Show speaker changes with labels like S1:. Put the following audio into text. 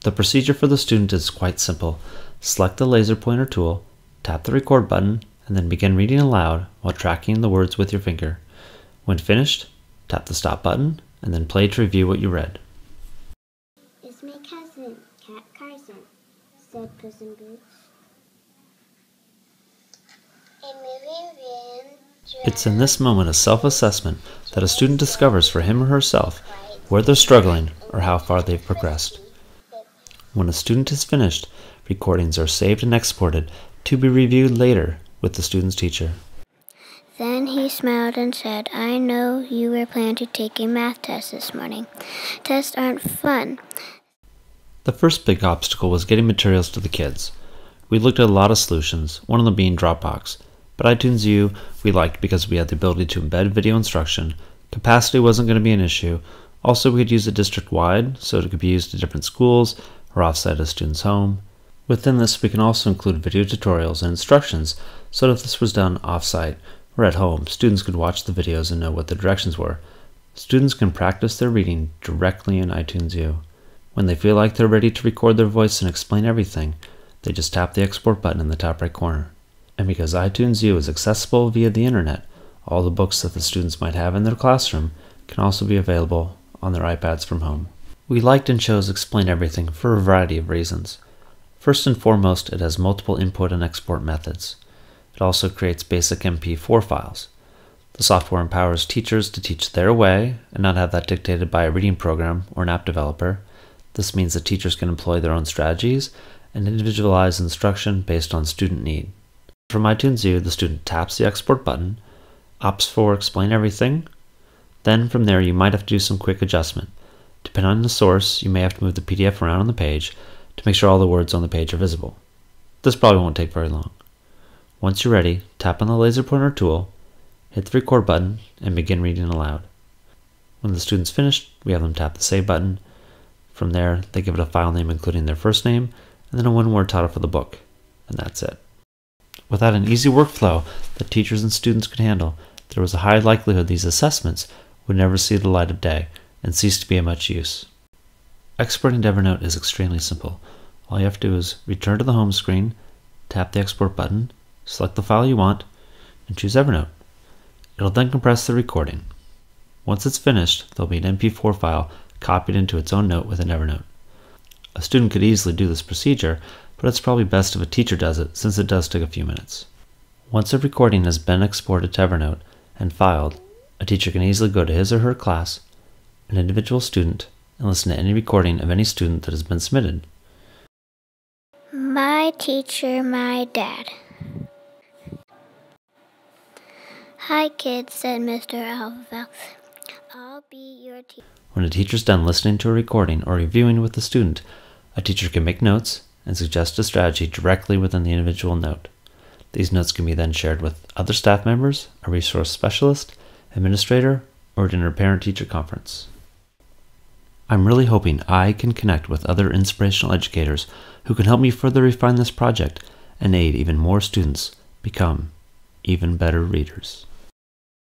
S1: The procedure for the student is quite simple. Select the laser pointer tool, tap the record button, and then begin reading aloud while tracking the words with your finger. When finished, tap the stop button, and then play to review what you read.
S2: "It's my cousin, Cat Carson," said Puss in Boots. "A moving van."
S1: It's in this moment of self-assessment that a student discovers for him or herself where they're struggling or how far they've progressed. When a student is finished, recordings are saved and exported to be reviewed later with the student's teacher.
S2: Then he smiled and said, "I know you were planning to take a math test this morning. Tests aren't fun."
S1: The first big obstacle was getting materials to the kids. We looked at a lot of solutions, one of them being Dropbox, but iTunes U we liked because we had the ability to embed video instruction. Capacity wasn't going to be an issue. Also, we could use it district-wide, so it could be used at different schools or offsite at a student's home. Within this, we can also include video tutorials and instructions, so that if this was done offsite or at home, students could watch the videos and know what the directions were. Students can practice their reading directly in iTunes U. When they feel like they're ready to record their voice and explain everything, they just tap the export button in the top right corner. And because iTunes U is accessible via the internet, all the books that the students might have in their classroom can also be available on their iPads from home. We liked and chose Explain Everything for a variety of reasons. First and foremost, it has multiple input and export methods. It also creates basic MP4 files. The software empowers teachers to teach their way and not have that dictated by a reading program or an app developer. This means that teachers can employ their own strategies and individualize instruction based on student need. From iTunes U, the student taps the export button, opts for Explain Everything. Then from there, you might have to do some quick adjustment. Depending on the source, you may have to move the PDF around on the page to make sure all the words on the page are visible. This probably won't take very long. Once you're ready, tap on the laser pointer tool, hit the record button, and begin reading aloud. When the student's finished, we have them tap the save button. From there, they give it a file name including their first name, and then a one-word title for the book, and that's it. Without an easy workflow that teachers and students could handle, there was a high likelihood these assessments would never see the light of day and cease to be of much use. Exporting to Evernote is extremely simple. All you have to do is return to the home screen, tap the export button, select the file you want, and choose Evernote. It'll then compress the recording. Once it's finished, there'll be an MP4 file copied into its own note within Evernote. A student could easily do this procedure, but it's probably best if a teacher does it since it does take a few minutes. Once a recording has been exported to Evernote and filed, a teacher can easily go to his or her class, an individual student, and listen to any recording of any student that has been submitted.
S2: "My teacher, my dad." "Hi kids," said Mr. Alphabet. "I'll be your teacher."
S1: When a teacher's done listening to a recording or reviewing with the student, a teacher can make notes and suggest a strategy directly within the individual note. These notes can be then shared with other staff members, a resource specialist, administrator, or during a parent-teacher conference. I'm really hoping I can connect with other inspirational educators who can help me further refine this project and aid even more students become even better readers.